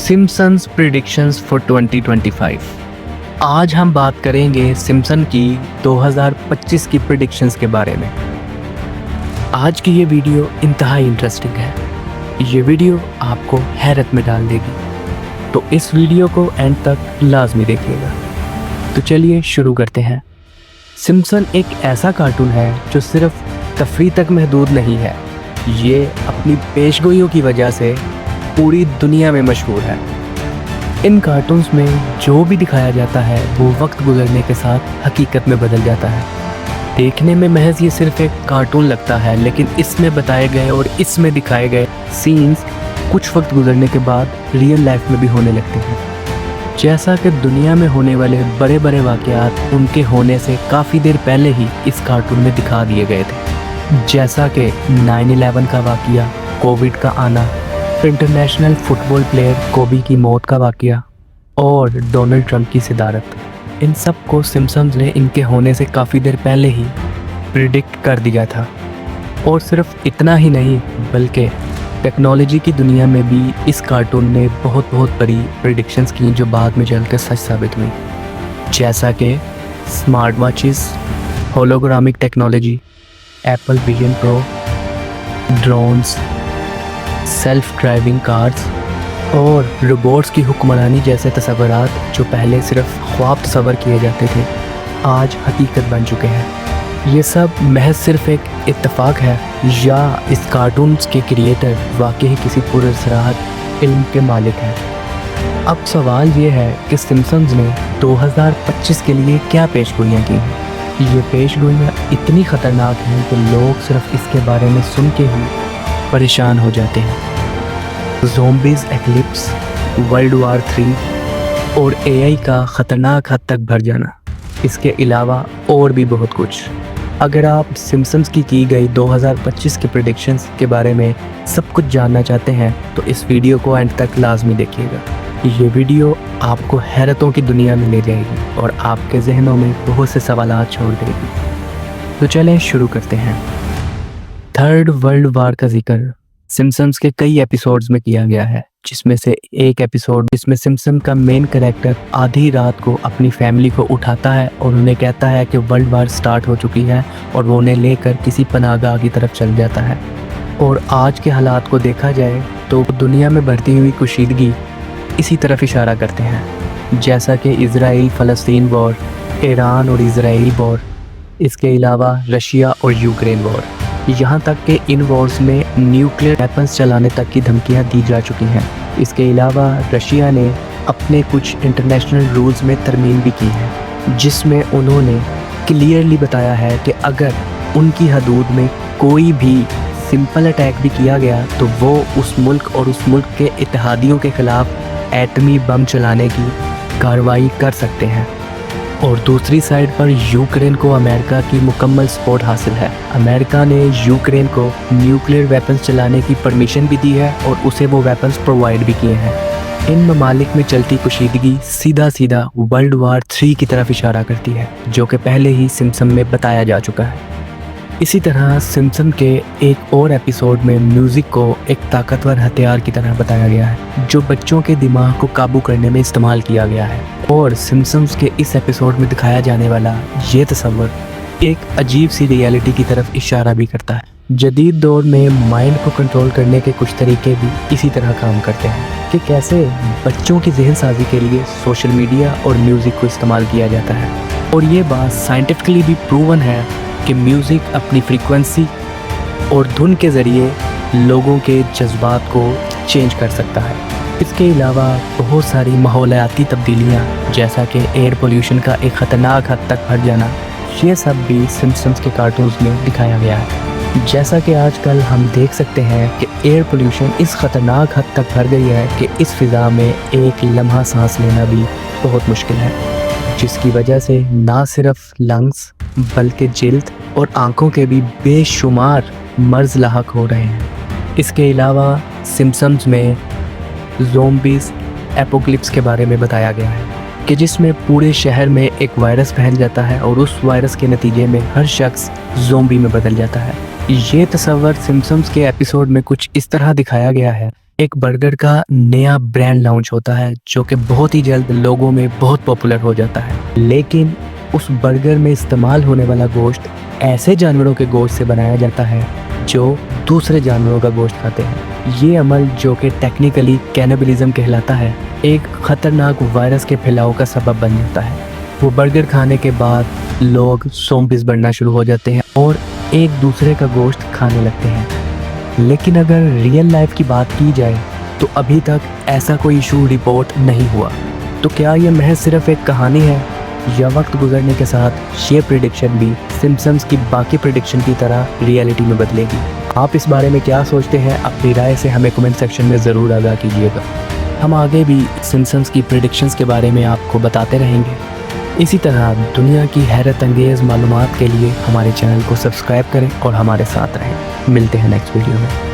Simpson's predictions for 2025। आज हम बात करेंगे सिम्पसन की 2025 की प्रेडिक्शंस के बारे में। आज की ये वीडियो इंतहाई इंटरेस्टिंग है। ये वीडियो आपको हैरत में डाल देगी, तो इस वीडियो को एंड तक लाजमी देखिएगा। तो चलिए शुरू करते हैं। सिम्पसन एक ऐसा कार्टून है जो सिर्फ तफरीह तक महदूद नहीं है, ये अपनी पेशगोइयों की वजह से पूरी दुनिया में मशहूर है। इन कार्टून्स में जो भी दिखाया जाता है वो वक्त गुजरने के साथ हकीकत में बदल जाता है। देखने में महज ये सिर्फ एक कार्टून लगता है, लेकिन इसमें बताए गए और इसमें दिखाए गए सीन्स कुछ वक्त गुजरने के बाद रियल लाइफ में भी होने लगते हैं। जैसा कि दुनिया में होने वाले बड़े बड़े वाक़यात उनके होने से काफ़ी देर पहले ही इस कार्टून में दिखा दिए गए थे, जैसा कि 9/11 का वाक़या, कोविड का आना, इंटरनेशनल फुटबॉल प्लेयर कोबी की मौत का वाक़या और डोनाल्ड ट्रंप की सदारत। इन सब को सिम्पसन्स ने इनके होने से काफ़ी देर पहले ही प्रिडिक्ट कर दिया था। और सिर्फ इतना ही नहीं, बल्कि टेक्नोलॉजी की दुनिया में भी इस कार्टून ने बहुत बड़ी प्रिडिक्शंस की जो बाद में चलकर सच साबित हुई, जैसा कि smart watches, holographic technology, Apple Vision Pro, drones, self driving cars और रोबोट्स की हुक्मरानी जैसे तस्वुरात जो पहले सिर्फ ख्वाब तस्वर किए जाते थे, आज हकीकत बन चुके हैं। ये सब महज सिर्फ एक इत्तेफाक है या इस कार्टून्स के क्रिएटर वाकई किसी पुरअसरार इल्म के मालिक हैं। अब सवाल ये है कि सिम्पसन्स ने 2025 के लिए क्या पेशगोइयाँ की हैं। ये पेशगोइयाँ इतनी ख़तरनाक हैं कि लोग सिर्फ इसके बारे में सुन के ही परेशान हो जाते हैं। ज़ोंबीज़ एक्लिप्स, वर्ल्ड वॉर 3 और एआई का ख़तरनाक हद तक बढ़ जाना, इसके अलावा और भी बहुत कुछ। अगर आप सिम्पसन्स की गई 2025 के प्रेडिक्शंस के बारे में सब कुछ जानना चाहते हैं तो इस वीडियो को एंड तक लाजमी देखिएगा। ये वीडियो आपको हैरतों की दुनिया में ले जाएगी और आपके जहनों में बहुत से सवालात छोड़ देगी। तो चलें शुरू करते हैं। थर्ड वर्ल्ड वार का जिक्र सिम्पसन्स के कई एपिसोड्स में किया गया है, जिसमें से एक एपिसोड जिसमें सिम्पसन का मेन कैरेक्टर आधी रात को अपनी फैमिली को उठाता है और उन्हें कहता है कि वर्ल्ड वार स्टार्ट हो चुकी है और वो उन्हें लेकर किसी पनाहगाह की तरफ चल जाता है। और आज के हालात को देखा जाए तो दुनिया में बढ़ती हुई कुशीदगी इसी तरफ इशारा करते हैं, जैसा कि इजराइल फ़लस्तीन वॉर, ईरान और इजराइल वॉर, इसके अलावा रशिया और यूक्रेन वॉर। यहाँ तक कि इन वॉर्स में न्यूक्लियर वेपन्स चलाने तक की धमकियाँ दी जा चुकी हैं। इसके अलावा रशिया ने अपने कुछ इंटरनेशनल रूल्स में तरमीम भी की है, जिसमें उन्होंने क्लियरली बताया है कि अगर उनकी हदूद में कोई भी सिंपल अटैक भी किया गया तो वो उस मुल्क और उस मुल्क के इत्तेहादियों के ख़िलाफ़ एटमी बम चलाने की कार्रवाई कर सकते हैं। और दूसरी साइड पर यूक्रेन को अमेरिका की मुकम्मल सपोर्ट हासिल है। अमेरिका ने यूक्रेन को न्यूक्लियर वेपन्स चलाने की परमिशन भी दी है और उसे वो वेपन्स प्रोवाइड भी किए हैं। इन ममालिक में चलती कुशीदगी सीधा वर्ल्ड वार 3 की तरफ इशारा करती है, जो कि पहले ही सिम्पसन में बताया जा चुका है। इसी तरह सिम्पसन के एक और एपिसोड में म्यूज़िक को एक ताकतवर हथियार की तरह बताया गया है, जो बच्चों के दिमाग को काबू करने में इस्तेमाल किया गया है। और सिम्पसन्स के इस एपिसोड में दिखाया जाने वाला ये तस्वर एक अजीब सी रियलिटी की तरफ इशारा भी करता है। जदीद दौर में माइंड को कंट्रोल करने के कुछ तरीके भी इसी तरह काम करते हैं कि कैसे बच्चों की जहन साजी के लिए सोशल मीडिया और म्यूज़िक को इस्तेमाल किया जाता है। और ये बात साइंटिफिकली भी प्रूवन है कि म्यूज़िक अपनी फ्रीक्वेंसी और धुन के ज़रिए लोगों के जज्बात को चेंज कर सकता है। इसके अलावा बहुत सारी माहौलियाती तब्दीलियाँ, जैसा कि एयर पोल्यूशन का एक ख़तरनाक हद तक बढ़ जाना, ये सब भी सिम्पसन्स के कार्टून्स में दिखाया गया है। जैसा कि आजकल हम देख सकते हैं कि एयर पोल्यूशन इस ख़तरनाक हद तक बढ़ गई है कि इस फ़िज़ा में एक लम्हा सांस लेना भी बहुत मुश्किल है, जिसकी वजह से ना सिर्फ लंग्स बल्कि जिल्द और आँखों के भी बेशुमार मर्ज़ लाहक हो रहे हैं। इसके अलावा सिम्पसन्स में ज़ोंबीज़ एपोकलिप्स के बारे में बताया गया है कि जिसमें पूरे शहर में एक वायरस फैल जाता है और उस वायरस के नतीजे में हर शख्स ज़ोंबी में बदल जाता है। ये तस्वर सिम्पसन्स के एपिसोड में कुछ इस तरह दिखाया गया है एक बर्गर का नया ब्रांड लॉन्च होता है जो कि बहुत ही जल्द लोगों में बहुत पॉपुलर हो जाता है, लेकिन उस बर्गर में इस्तेमाल होने वाला गोश्त ऐसे जानवरों के गोश्त से बनाया जाता है जो दूसरे जानवरों का गोश्त खाते हैं। ये अमल जो कि टेक्निकली कैनिबलिज्म कहलाता है, एक खतरनाक वायरस के फैलाव का सबब बन जाता है। वो बर्गर खाने के बाद लोग ज़ॉम्बीज़ बनना शुरू हो जाते हैं और एक दूसरे का गोश्त खाने लगते हैं। लेकिन अगर रियल लाइफ की बात की जाए तो अभी तक ऐसा कोई इशू रिपोर्ट नहीं हुआ। तो क्या ये महज सिर्फ एक कहानी है या वक्त गुजरने के साथ ये प्रेडिक्शन भी सिम्पसन्स की बाकी प्रेडिक्शन की तरह रियलिटी में बदलेगी? आप इस बारे में क्या सोचते हैं? अपनी राय से हमें कमेंट सेक्शन में ज़रूर आगाह कीजिएगा। हम आगे भी सिम्पसन्स की प्रेडिक्शंस के बारे में आपको बताते रहेंगे। इसी तरह दुनिया की हैरत अंगेज़ मालूमात के लिए हमारे चैनल को सब्सक्राइब करें और हमारे साथ रहें। मिलते हैं नेक्स्ट वीडियो में।